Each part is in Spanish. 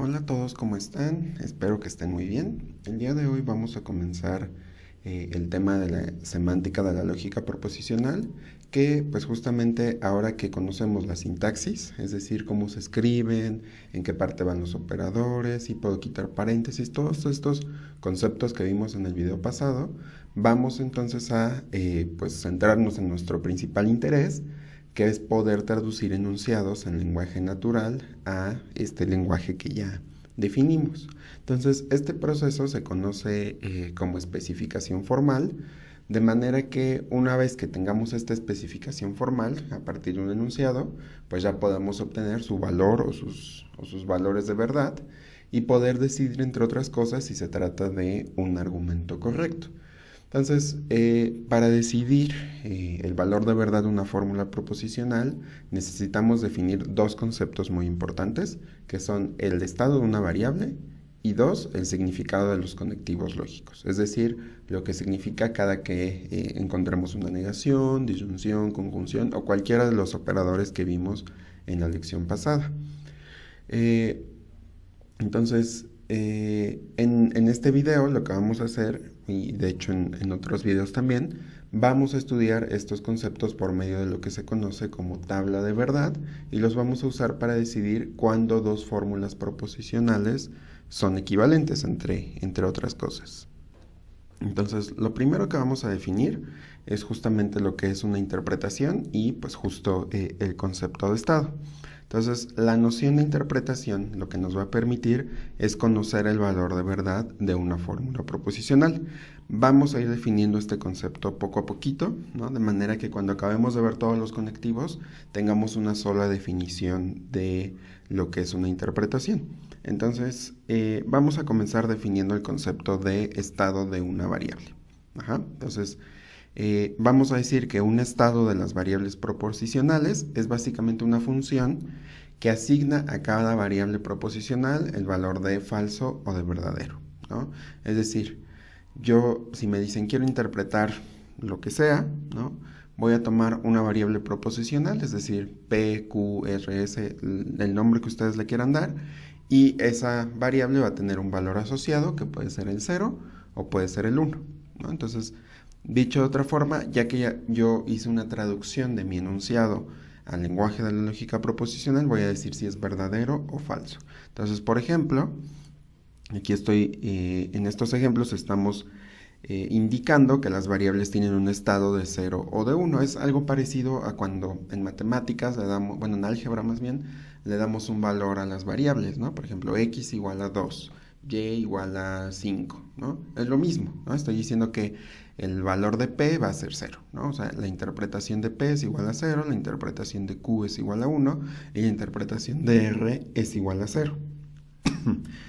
Hola a todos, ¿cómo están? Espero que estén muy bien. El día de hoy vamos a comenzar el tema de la semántica de la lógica proposicional, que pues justamente ahora que conocemos la sintaxis, es decir, cómo se escriben, en qué parte van los operadores, y puedo quitar paréntesis, todos estos conceptos que vimos en el video pasado, vamos entonces a pues centrarnos en nuestro principal interés, que es poder traducir enunciados en lenguaje natural a este lenguaje que ya definimos. Entonces, este proceso se conoce como especificación formal, de manera que una vez que tengamos esta especificación formal a partir de un enunciado, pues ya podemos obtener su valor o sus valores de verdad y poder decidir, entre otras cosas, si se trata de un argumento correcto. Entonces, para decidir el valor de verdad de una fórmula proposicional, necesitamos definir dos conceptos muy importantes, que son el estado de una variable y dos, el significado de los conectivos lógicos, es decir, lo que significa cada que encontremos una negación, disyunción, conjunción o cualquiera de los operadores que vimos en la lección pasada. Entonces, en este video lo que vamos a hacer, y de hecho en otros videos también, vamos a estudiar estos conceptos por medio de lo que se conoce como tabla de verdad y los vamos a usar para decidir cuándo dos fórmulas proposicionales son equivalentes entre otras cosas. Entonces, lo primero que vamos a definir es justamente lo que es una interpretación y pues justo el concepto de estado. Entonces, la noción de interpretación lo que nos va a permitir es conocer el valor de verdad de una fórmula proposicional. Vamos a ir definiendo este concepto poco a poquito, ¿no? De manera que cuando acabemos de ver todos los conectivos, tengamos una sola definición de lo que es una interpretación. Entonces, vamos a comenzar definiendo el concepto de estado de una variable. Entonces, vamos a decir que un estado de las variables proposicionales es básicamente una función que asigna a cada variable proposicional el valor de falso o de verdadero, ¿no? Es decir, yo, si me dicen quiero interpretar lo que sea, ¿no? Voy a tomar una variable proposicional, es decir, P, Q, R, S, el nombre que ustedes le quieran dar, y esa variable va a tener un valor asociado, que puede ser el 0 o puede ser el 1, ¿no? Entonces, dicho de otra forma, ya que yo hice una traducción de mi enunciado al lenguaje de la lógica proposicional, voy a decir si es verdadero o falso. Entonces, por ejemplo, aquí estoy, en estos ejemplos estamos indicando que las variables tienen un estado de 0 o de 1. Es algo parecido a cuando en matemáticas le damos, bueno, en álgebra más bien, le damos un valor a las variables, ¿no? Por ejemplo, x igual a 2, y igual a 5, ¿no? Es lo mismo, ¿no? Estoy diciendo que el valor de P va a ser 0, ¿no? O sea, la interpretación de P es igual a 0, la interpretación de Q es igual a 1 y la interpretación de R es igual a 0.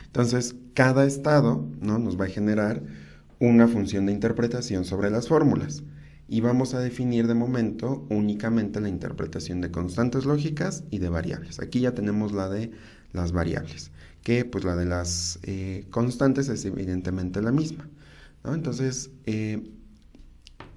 Entonces, cada estado, ¿no? Nos va a generar una función de interpretación sobre las fórmulas y vamos a definir de momento únicamente la interpretación de constantes lógicas y de variables. Aquí ya tenemos la de las variables, que pues la de las constantes es evidentemente la misma, ¿no? Entonces,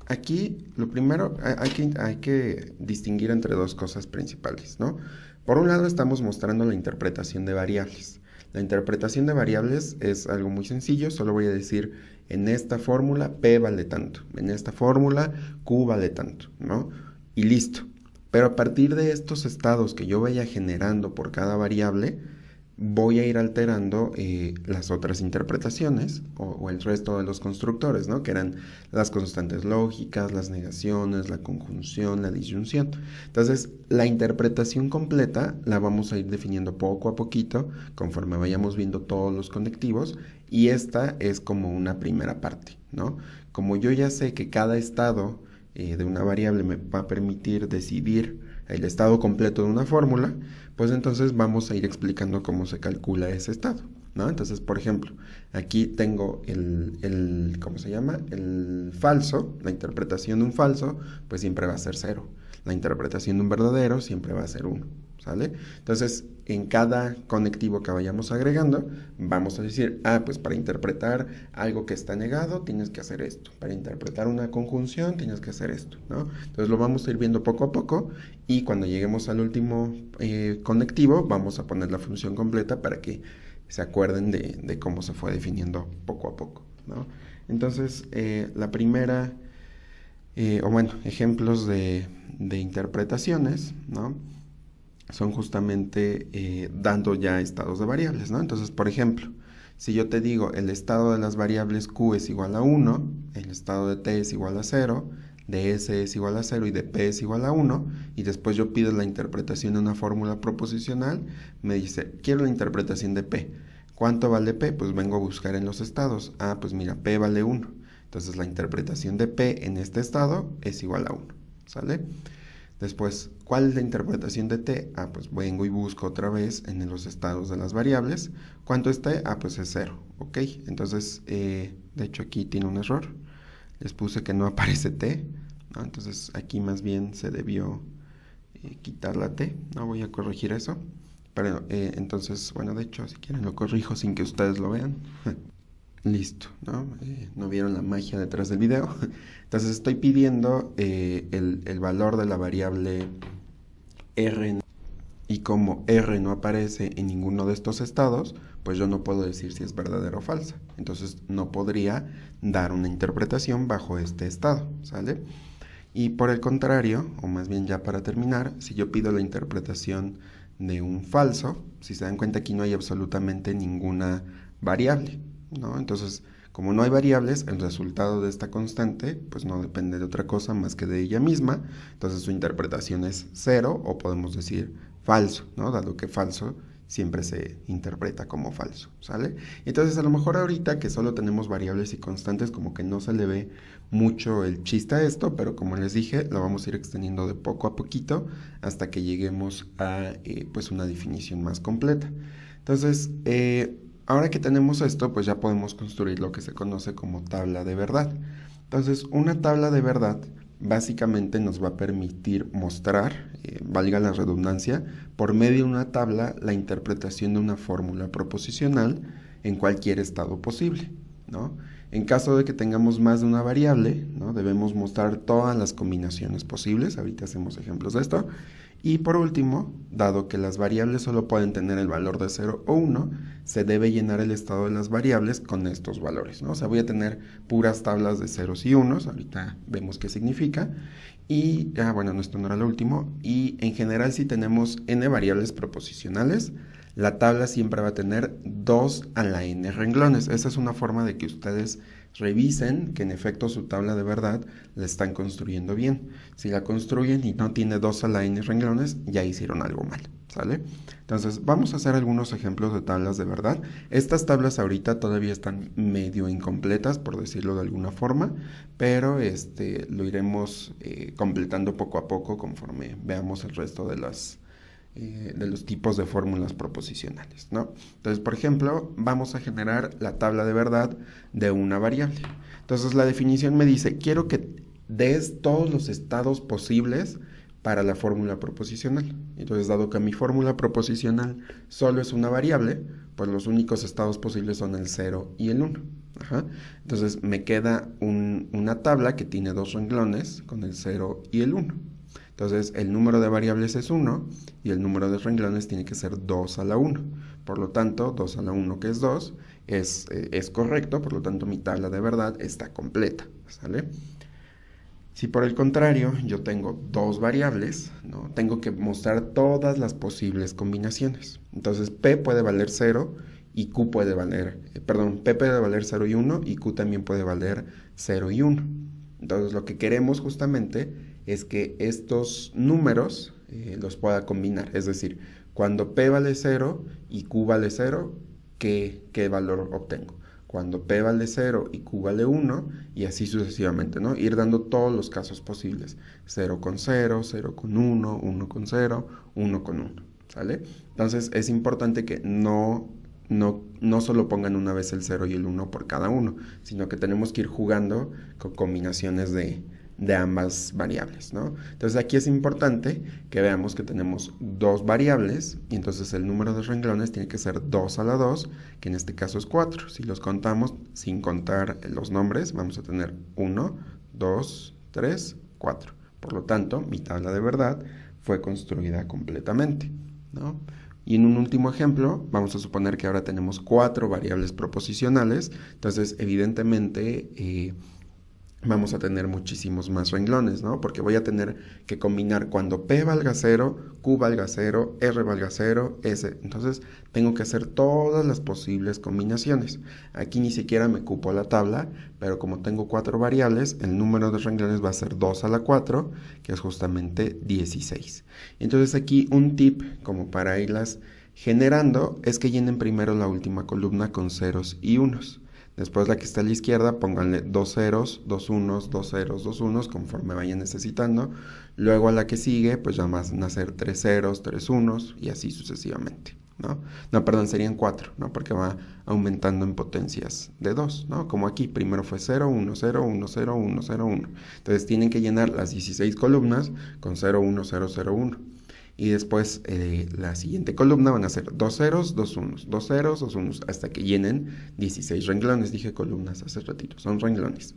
aquí lo primero hay que distinguir entre dos cosas principales, ¿no? Por un lado estamos mostrando la interpretación de variables. La interpretación de variables es algo muy sencillo, solo voy a decir en esta fórmula P vale tanto, en esta fórmula Q vale tanto, ¿no? Y listo. Pero a partir de estos estados que yo vaya generando por cada variable, voy a ir alterando las otras interpretaciones o el resto de los constructores, ¿no? Que eran las constantes lógicas, las negaciones, la conjunción, la disyunción. Entonces, la interpretación completa la vamos a ir definiendo poco a poquito conforme vayamos viendo todos los conectivos y esta es como una primera parte, ¿no? Como yo ya sé que cada estado de una variable me va a permitir decidir el estado completo de una fórmula, pues entonces vamos a ir explicando cómo se calcula ese estado, ¿no? Entonces, por ejemplo, aquí tengo ¿cómo se llama? El falso, la interpretación de un falso, pues siempre va a ser 0. La interpretación de un verdadero siempre va a ser 1, ¿sale? Entonces, en cada conectivo que vayamos agregando, vamos a decir, pues para interpretar algo que está negado, tienes que hacer esto. Para interpretar una conjunción, tienes que hacer esto, ¿no? Entonces, lo vamos a ir viendo poco a poco y cuando lleguemos al último conectivo, vamos a poner la función completa para que se acuerden de cómo se fue definiendo poco a poco, ¿no? Entonces, la primera, ejemplos de interpretaciones, ¿no? Son justamente dando ya estados de variables, ¿no? Entonces, por ejemplo, si yo te digo el estado de las variables Q es igual a 1, el estado de T es igual a 0, de S es igual a 0 y de P es igual a 1, y después yo pido la interpretación de una fórmula proposicional, me dice, quiero la interpretación de P. ¿Cuánto vale P? Pues vengo a buscar en los estados. Ah, pues mira, P vale 1. Entonces la interpretación de P en este estado es igual a 1, ¿sale? Después, ¿cuál es la interpretación de T? Ah, pues vengo y busco otra vez en los estados de las variables. ¿Cuánto es T? Ah, pues es 0, ¿ok? Entonces, de hecho aquí tiene un error. Les puse que no aparece T, ¿no? Entonces aquí más bien se debió quitar la T, ¿no? Voy a corregir eso. Pero entonces, bueno, de hecho, si quieren lo corrijo sin que ustedes lo vean. Listo, ¿no? No vieron la magia detrás del video. Entonces estoy pidiendo el valor de la variable R, y como R no aparece en ninguno de estos estados, pues yo no puedo decir si es verdadera o falsa. Entonces no podría dar una interpretación bajo este estado, ¿sale? Y por el contrario, o más bien ya para terminar, si yo pido la interpretación de un falso, si se dan cuenta aquí no hay absolutamente ninguna variable, ¿no? Entonces, como no hay variables, el resultado de esta constante pues no depende de otra cosa más que de ella misma, entonces su interpretación es 0 o podemos decir falso, ¿no? Dado que falso siempre se interpreta como falso, ¿sale? Entonces a lo mejor ahorita que solo tenemos variables y constantes como que no se le ve mucho el chiste a esto, pero como les dije, lo vamos a ir extendiendo de poco a poquito hasta que lleguemos a pues una definición más completa. Entonces, ahora que tenemos esto, pues ya podemos construir lo que se conoce como tabla de verdad. Entonces, una tabla de verdad básicamente nos va a permitir mostrar, valga la redundancia, por medio de una tabla la interpretación de una fórmula proposicional en cualquier estado posible, ¿no? En caso de que tengamos más de una variable, ¿no? Debemos mostrar todas las combinaciones posibles, ahorita hacemos ejemplos de esto. Y por último, dado que las variables solo pueden tener el valor de 0 o 1, se debe llenar el estado de las variables con estos valores, ¿no? O sea, voy a tener puras tablas de ceros y unos, ahorita vemos qué significa. Y, bueno, esto no era lo último. Y en general, si tenemos n variables proposicionales, la tabla siempre va a tener 2 a la n renglones. Esa es una forma de que ustedes revisen que en efecto su tabla de verdad la están construyendo bien. Si la construyen y no tiene 2 a la n renglones, ya hicieron algo mal, ¿sale? Entonces vamos a hacer algunos ejemplos de tablas de verdad. Estas tablas ahorita todavía están medio incompletas, por decirlo de alguna forma, pero lo iremos completando poco a poco conforme veamos el resto de los tipos de fórmulas proposicionales, ¿no? Entonces, por ejemplo, vamos a generar la tabla de verdad de una variable. Entonces, la definición me dice, quiero que des todos los estados posibles para la fórmula proposicional. Entonces, dado que mi fórmula proposicional solo es una variable, pues los únicos estados posibles son el 0 y el 1. Ajá. Entonces, me queda una tabla que tiene 2 renglones con el 0 y el 1. Entonces, el número de variables es 1 y el número de renglones tiene que ser 2 a la 1. Por lo tanto, 2 a la 1, que es 2, es correcto. Por lo tanto, mi tabla de verdad está completa, ¿sale? Si por el contrario yo tengo 2 variables, ¿no? Tengo que mostrar todas las posibles combinaciones. Entonces, P puede valer 0 y Q puede valer, P puede valer 0 y 1 y Q también puede valer 0 y 1. Entonces, lo que queremos justamente es que estos números los pueda combinar. Es decir, cuando P vale 0 y Q vale 0, ¿qué valor obtengo? Cuando P vale 0 y Q vale 1, y así sucesivamente, ¿no? Ir dando todos los casos posibles. 0 con 0, 0 con 1, 1 con 0, 1 con 1, ¿sale? Entonces es importante que no solo pongan una vez el 0 y el 1 por cada uno, sino que tenemos que ir jugando con combinaciones de ambas variables, ¿no? Entonces aquí es importante que veamos que tenemos 2 variables y entonces el número de renglones tiene que ser 2 a la 2, que en este caso es 4. Si los contamos sin contar los nombres, vamos a tener 1, 2, 3, 4. Por lo tanto, mi tabla de verdad fue construida completamente, ¿no? Y en un último ejemplo, vamos a suponer que ahora tenemos 4 variables proposicionales, entonces evidentemente vamos a tener muchísimos más renglones, ¿no? Porque voy a tener que combinar cuando P valga 0, Q valga 0, R valga 0, S. Entonces tengo que hacer todas las posibles combinaciones. Aquí ni siquiera me cupo la tabla, pero como tengo 4 variables, el número de renglones va a ser 2 a la 4, que es justamente 16. Entonces aquí un tip como para irlas generando es que llenen primero la última columna con ceros y unos. Después la que está a la izquierda, pónganle 2 ceros, 2 unos, 2 ceros, 2 unos, conforme vayan necesitando. Luego a la que sigue, pues ya van a ser 3 ceros, 3 unos, y así sucesivamente, ¿no? No, perdón, serían 4, ¿no? Porque va aumentando en potencias de 2, ¿no? Como aquí, primero fue 0, 1, 0, 1, 0, 1, 0, 1. Entonces tienen que llenar las 16 columnas con 0, 1, 0, 0, 1. Y después la siguiente columna van a ser 2 ceros, 2 unos, 2 ceros, 2 unos, hasta que llenen 16 renglones. Dije columnas hace ratito, son renglones.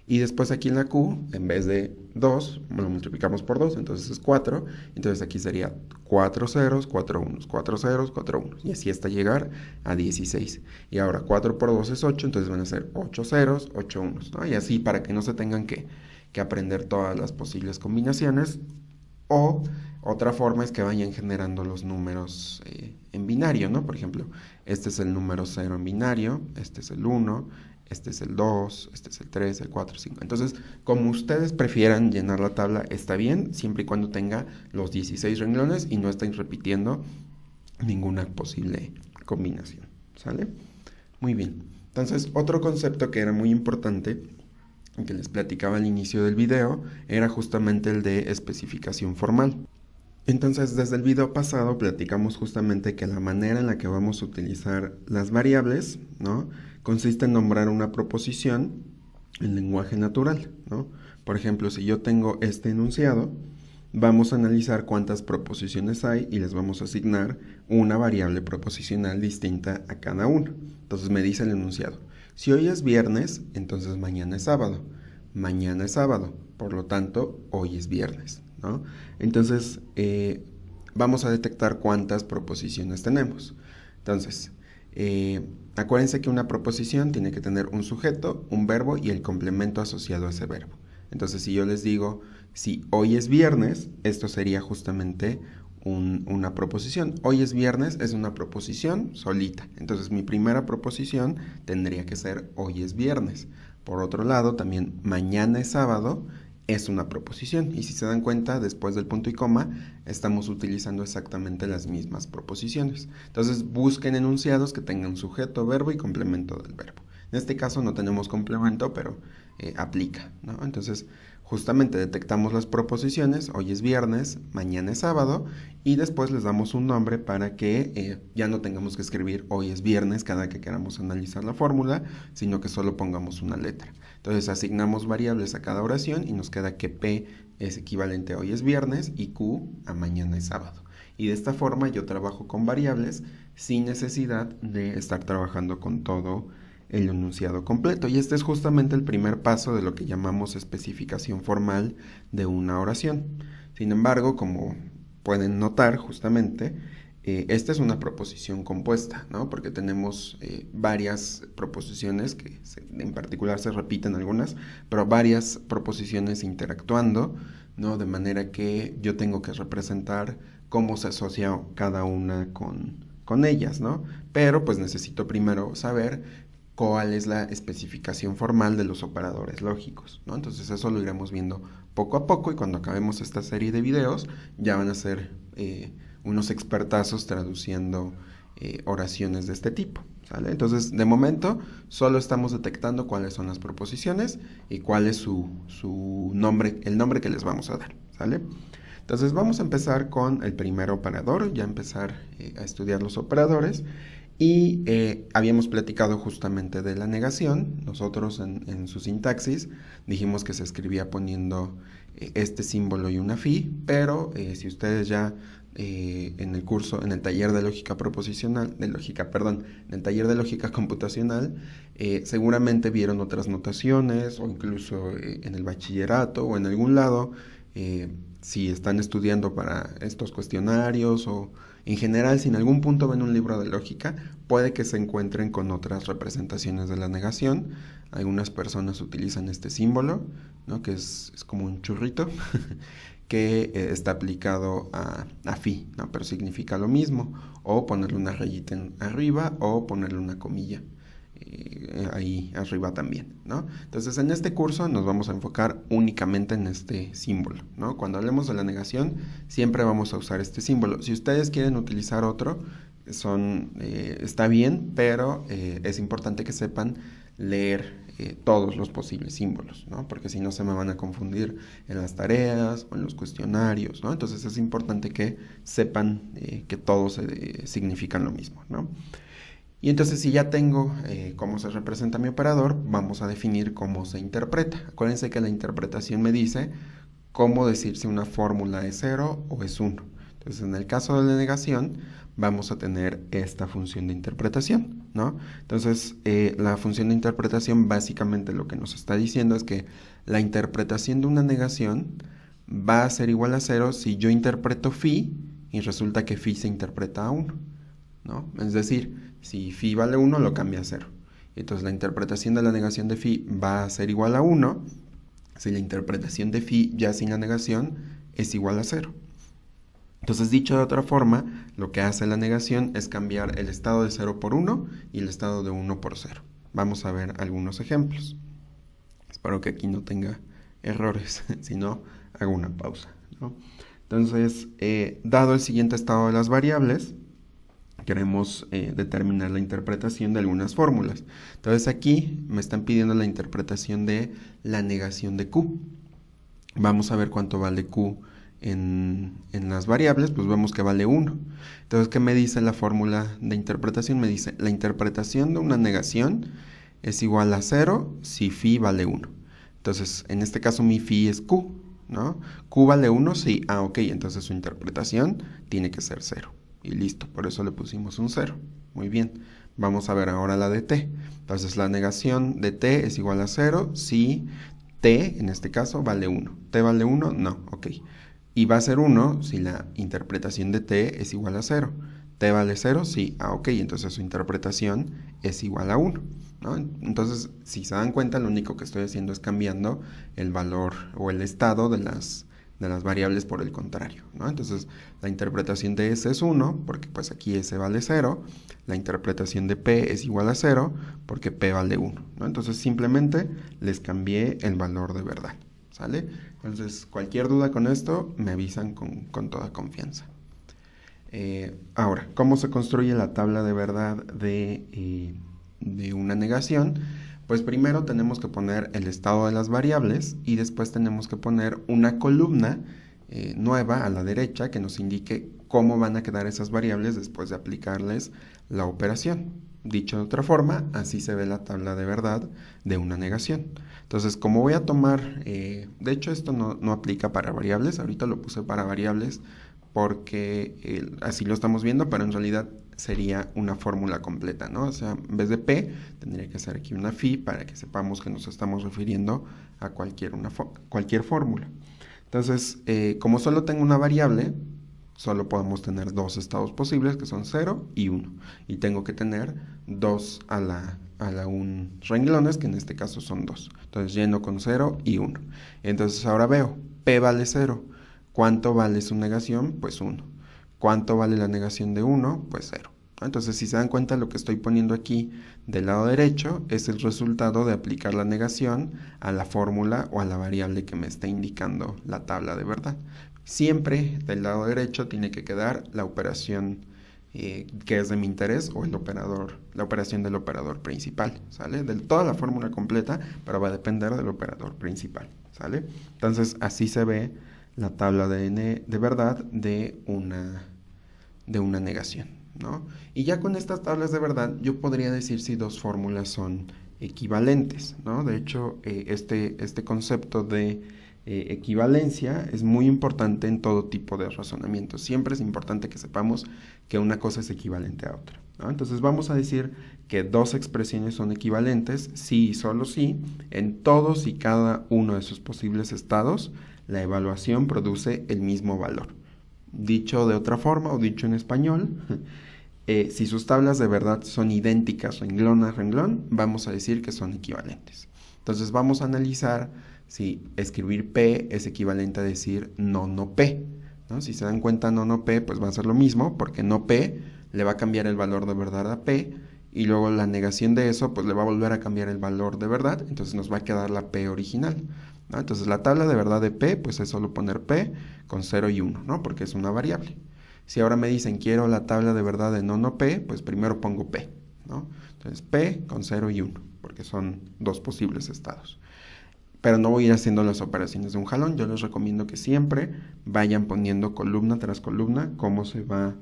Y después aquí en la Q, en vez de 2, lo multiplicamos por 2, entonces es 4. Entonces aquí sería 4 ceros, 4 unos, 4 ceros, 4 unos. Y así hasta llegar a 16. Y ahora 4 por 2 es 8, entonces van a ser 8 ceros, 8 unos, ¿no? Y así para que no se tengan que aprender todas las posibles combinaciones. O otra forma es que vayan generando los números en binario, ¿no? Por ejemplo, este es el número 0 en binario, este es el 1, este es el 2, este es el 3, el 4, 5. Entonces, como ustedes prefieran llenar la tabla, está bien, siempre y cuando tenga los 16 renglones y no estén repitiendo ninguna posible combinación, ¿sale? Muy bien. Entonces, otro concepto que era muy importante, que les platicaba al inicio del video, era justamente el de especificación formal. Entonces, desde el video pasado platicamos justamente que la manera en la que vamos a utilizar las variables, ¿no?, consiste en nombrar una proposición en lenguaje natural, ¿no? Por ejemplo, si yo tengo este enunciado, vamos a analizar cuántas proposiciones hay y les vamos a asignar una variable proposicional distinta a cada una. Entonces me dice el enunciado: si hoy es viernes, entonces mañana es sábado. Mañana es sábado, por lo tanto, hoy es viernes, ¿no? Entonces, vamos a detectar cuántas proposiciones tenemos. Entonces, acuérdense que una proposición tiene que tener un sujeto, un verbo y el complemento asociado a ese verbo. Entonces, si yo les digo, si hoy es viernes, esto sería justamente una proposición. Hoy es viernes es una proposición solita. Entonces, mi primera proposición tendría que ser hoy es viernes. Por otro lado, también mañana es sábado es una proposición. Y si se dan cuenta, después del punto y coma, estamos utilizando exactamente las mismas proposiciones. Entonces, busquen enunciados que tengan sujeto, verbo y complemento del verbo. En este caso no tenemos complemento, pero aplica, ¿no? Entonces, justamente detectamos las proposiciones, hoy es viernes, mañana es sábado, y después les damos un nombre para que ya no tengamos que escribir hoy es viernes cada que queramos analizar la fórmula, sino que solo pongamos una letra. Entonces asignamos variables a cada oración y nos queda que P es equivalente a hoy es viernes y Q a mañana es sábado. Y de esta forma yo trabajo con variables sin necesidad de estar trabajando con todo el enunciado completo. Y este es justamente el primer paso de lo que llamamos especificación formal de una oración. Sin embargo, como pueden notar justamente, esta es una proposición compuesta, ¿no? Porque tenemos varias proposiciones que en particular se repiten algunas, pero varias proposiciones interactuando, ¿no? De manera que yo tengo que representar cómo se asocia cada una con ellas, ¿no? Pero pues necesito primero saber cuál es la especificación formal de los operadores lógicos, ¿no? Entonces eso lo iremos viendo poco a poco y cuando acabemos esta serie de videos ya van a ser unos expertazos traduciendo oraciones de este tipo, ¿sale? Entonces, de momento, solo estamos detectando cuáles son las proposiciones y cuál es su nombre, el nombre que les vamos a dar, ¿sale? Entonces, vamos a empezar con el primer operador, ya empezar a estudiar los operadores. Y habíamos platicado justamente de la negación. Nosotros en su sintaxis dijimos que se escribía poniendo este símbolo y una phi, pero si ustedes ya en el curso, en el taller de lógica proposicional, en el taller de lógica computacional, seguramente vieron otras notaciones o incluso en el bachillerato o en algún lado, si están estudiando para estos cuestionarios o En general, si en algún punto ven un libro de lógica, puede que se encuentren con otras representaciones de la negación. Algunas personas utilizan este símbolo, ¿no? Que es como un churrito, que está aplicado a phi, ¿no? Pero significa lo mismo. O ponerle una rayita arriba o ponerle una comilla ahí arriba también, ¿no? Entonces en este curso nos vamos a enfocar únicamente en este símbolo, ¿no? Cuando hablemos de la negación siempre vamos a usar este símbolo. Si ustedes quieren utilizar otro, está bien, pero es importante que sepan leer todos los posibles símbolos, ¿no? Porque si no se me van a confundir en las tareas o en los cuestionarios, ¿no? Entonces es importante que sepan que todos significan lo mismo, ¿no? Y entonces si ya tengo cómo se representa mi operador, vamos a definir cómo se interpreta. Acuérdense que la interpretación me dice cómo decir si una fórmula es 0 o es 1. Entonces en el caso de la negación vamos a tener esta función de interpretación, ¿no? Entonces la función de interpretación básicamente lo que nos está diciendo es que la interpretación de una negación va a ser igual a 0 si yo interpreto phi y resulta que phi se interpreta a 1, ¿no? Es decir, si phi vale 1, lo cambia a 0. Entonces la interpretación de la negación de phi va a ser igual a 1 si la interpretación de phi ya sin la negación es igual a 0. Entonces, dicho de otra forma, lo que hace la negación es cambiar el estado de 0 por 1 y el estado de 1 por 0. Vamos a ver algunos ejemplos. Espero que aquí no tenga errores, si no, hago una pausa, ¿no? Entonces, dado el siguiente estado de las variables, queremos determinar la interpretación de algunas fórmulas. Entonces aquí me están pidiendo la interpretación de la negación de Q. Vamos a ver cuánto vale Q en las variables, pues vemos que vale 1. Entonces, ¿qué me dice la fórmula de interpretación? Me dice, la interpretación de una negación es igual a 0 si phi vale 1. Entonces, en este caso mi phi es Q, ¿no? Q vale 1, sí. Ok, entonces su interpretación tiene que ser 0. Y listo, por eso le pusimos un 0. Muy bien, vamos a ver ahora la de t. Entonces la negación de t es igual a 0 si t, en este caso, vale 1. ¿T vale 1? No, ok. Y va a ser 1 si la interpretación de t es igual a 0. ¿T vale 0? Sí. Ok, entonces su interpretación es igual a 1, ¿no? Entonces, si se dan cuenta, lo único que estoy haciendo es cambiando el valor o el estado de las variables por el contrario, ¿no? Entonces, la interpretación de S es 1, porque pues aquí S vale 0. La interpretación de P es igual a 0, porque P vale 1, ¿no? Entonces, simplemente les cambié el valor de verdad, ¿sale? Entonces, cualquier duda con esto, me avisan con toda confianza. Ahora, ¿cómo se construye la tabla de verdad de una negación? Pues primero tenemos que poner el estado de las variables y después tenemos que poner una columna nueva a la derecha que nos indique cómo van a quedar esas variables después de aplicarles la operación. Dicho de otra forma, así se ve la tabla de verdad de una negación. Entonces, como voy a tomar, de hecho esto no aplica para variables, ahorita lo puse para variables porque así lo estamos viendo, pero en realidad sería una fórmula completa, ¿no? O sea, en vez de P, tendría que ser aquí una phi para que sepamos que nos estamos refiriendo a cualquier fórmula. Entonces, como solo tengo una variable, solo podemos tener dos estados posibles, que son 0 y 1. Y tengo que tener 2 a la 1 renglones, que en este caso son 2. Entonces, lleno con 0 y 1. Entonces, ahora veo, P vale 0. ¿Cuánto vale su negación? Pues 1. ¿Cuánto vale la negación de 1? Pues 0. Entonces, si se dan cuenta, lo que estoy poniendo aquí del lado derecho es el resultado de aplicar la negación a la fórmula o a la variable que me está indicando la tabla de verdad. Siempre del lado derecho tiene que quedar la operación que es de mi interés o la operación del operador principal, ¿sale? De toda la fórmula completa, pero va a depender del operador principal, ¿sale? Entonces, así se ve la tabla de verdad de una negación, ¿no? Y ya con estas tablas de verdad yo podría decir si dos fórmulas son equivalentes, ¿no? De hecho, este concepto de equivalencia es muy importante en todo tipo de razonamiento. Siempre es importante que sepamos que una cosa es equivalente a otra, ¿no? Entonces vamos a decir que dos expresiones son equivalentes si y solo si en todos y cada uno de sus posibles estados la evaluación produce el mismo valor. Dicho de otra forma o dicho en español, si sus tablas de verdad son idénticas renglón a renglón, vamos a decir que son equivalentes. Entonces vamos a analizar si escribir P es equivalente a decir no P, ¿no? Si se dan cuenta, no P, pues va a ser lo mismo, porque no P le va a cambiar el valor de verdad a P, y luego la negación de eso, pues le va a volver a cambiar el valor de verdad, entonces nos va a quedar la P original, ¿no? Entonces la tabla de verdad de P, pues es solo poner P con 0 y 1, ¿no? Porque es una variable. Si ahora me dicen quiero la tabla de verdad de no P, pues primero pongo P, ¿no? Entonces P con 0 y 1, porque son dos posibles estados. Pero no voy a ir haciendo las operaciones de un jalón. Yo les recomiendo que siempre vayan poniendo columna tras columna cómo se va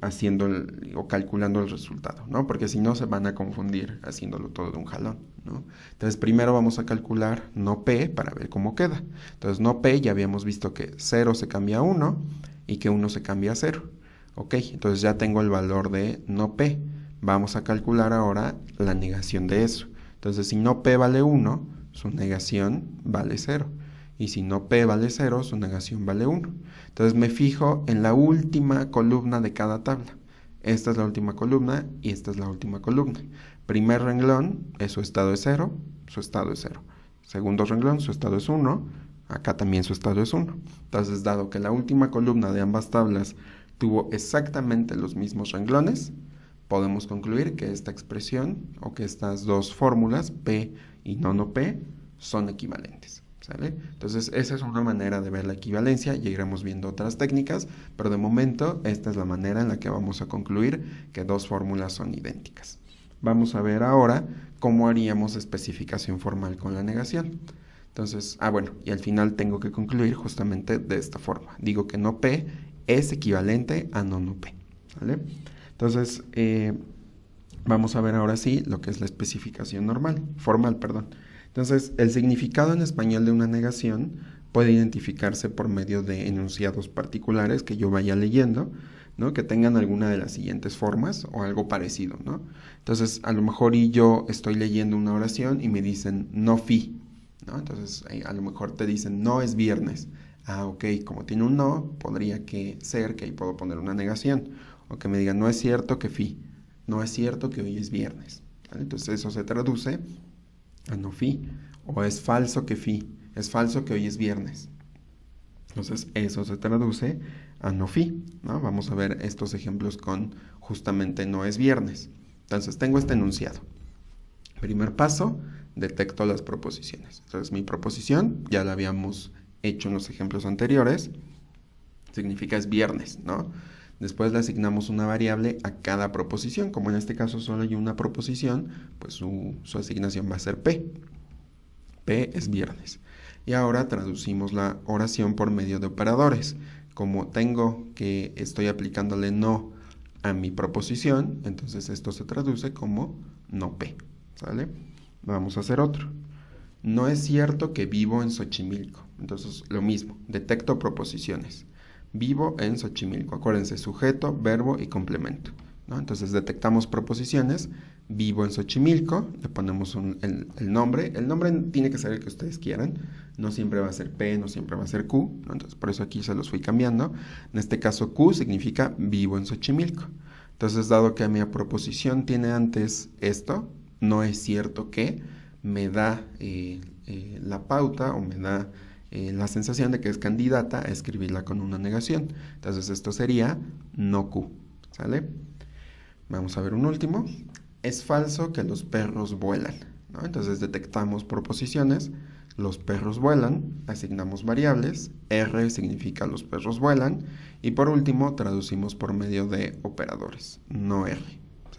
haciendo o calculando el resultado, ¿no? Porque si no se van a confundir haciéndolo todo de un jalón, ¿no? Entonces primero vamos a calcular no P para ver cómo queda. Entonces no P ya habíamos visto que 0 se cambia a 1 y que 1 se cambia a 0. Ok, entonces ya tengo el valor de no P. Vamos a calcular ahora la negación de eso. Entonces si no P vale 1, su negación vale 0. Y si no P vale 0, su negación vale 1. Entonces me fijo en la última columna de cada tabla. Esta es la última columna y esta es la última columna. Primer renglón, su estado es 0, su estado es 0. Segundo renglón, su estado es 1. Acá también su estado es 1. Entonces, dado que la última columna de ambas tablas tuvo exactamente los mismos renglones, podemos concluir que esta expresión o que estas dos fórmulas, P y no P, son equivalentes, ¿sale? Entonces esa es una manera de ver la equivalencia, ya iremos viendo otras técnicas, pero de momento esta es la manera en la que vamos a concluir que dos fórmulas son idénticas. Vamos a ver ahora cómo haríamos especificación formal con la negación. Entonces, bueno, y al final tengo que concluir justamente de esta forma. Digo que no P es equivalente a no P, ¿vale? Entonces, vamos a ver ahora sí lo que es la especificación formal, perdón. Entonces, el significado en español de una negación puede identificarse por medio de enunciados particulares que yo vaya leyendo, ¿no? Que tengan alguna de las siguientes formas o algo parecido, ¿no? Entonces, a lo mejor yo estoy leyendo una oración y me dicen no fi, ¿no? Entonces, a lo mejor te dicen no es viernes. Ok, como tiene un no, podría ser que ahí puedo poner una negación. O que me digan no es cierto que fi, no es cierto que hoy es viernes, ¿vale? Entonces eso se traduce a no fi. O es falso que fi, es falso que hoy es viernes. Entonces eso se traduce a no fi, ¿no? Vamos a ver estos ejemplos con justamente no es viernes. Entonces tengo este enunciado. Primer paso, detecto las proposiciones. Entonces mi proposición, ya la habíamos hecho en los ejemplos anteriores, significa es viernes, ¿no? Después le asignamos una variable a cada proposición. Como en este caso solo hay una proposición, pues su asignación va a ser P. P es viernes. Y ahora traducimos la oración por medio de operadores. Como tengo que estoy aplicándole no a mi proposición, entonces esto se traduce como no P, ¿sale? Vamos a hacer otro. No es cierto que vivo en Xochimilco. Entonces lo mismo, detecto proposiciones. Vivo en Xochimilco. Acuérdense, sujeto, verbo y complemento, ¿no? Entonces detectamos proposiciones. Vivo en Xochimilco. Le ponemos el nombre. El nombre tiene que ser el que ustedes quieran. No siempre va a ser P, no siempre va a ser Q, ¿no? Entonces por eso aquí se los fui cambiando. En este caso Q significa vivo en Xochimilco. Entonces, dado que mi proposición tiene antes esto, no es cierto que, me da la pauta o me da la sensación de que es candidata a escribirla con una negación. Entonces esto sería no Q, ¿sale? Vamos a ver un último. Es falso que los perros vuelan, ¿no? Entonces detectamos proposiciones. Los perros vuelan, asignamos variables. R significa los perros vuelan. Y por último traducimos por medio de operadores, no R,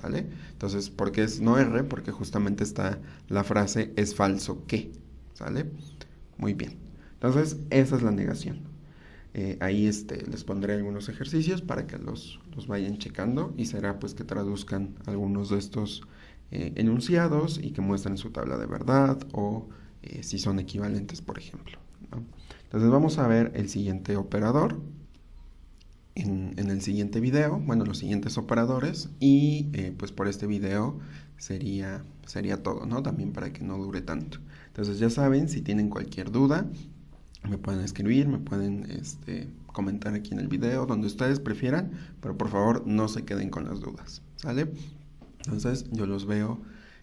¿sale? Entonces, ¿por qué es no R? Porque justamente está la frase es falso que, ¿sale? Muy bien. Entonces, esa es la negación. Ahí les pondré algunos ejercicios para que los vayan checando y será pues que traduzcan algunos de estos enunciados y que muestren su tabla de verdad o si son equivalentes, por ejemplo, ¿no? Entonces vamos a ver el siguiente operador en el siguiente video, bueno, los siguientes operadores y pues por este video sería todo, ¿no? También para que no dure tanto. Entonces ya saben, si tienen cualquier duda, Me pueden escribir, me pueden comentar aquí en el video, donde ustedes prefieran, pero por favor no se queden con las dudas, ¿sale? Entonces yo los veo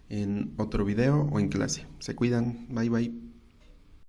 en otro video o en clase. Se cuidan, bye bye.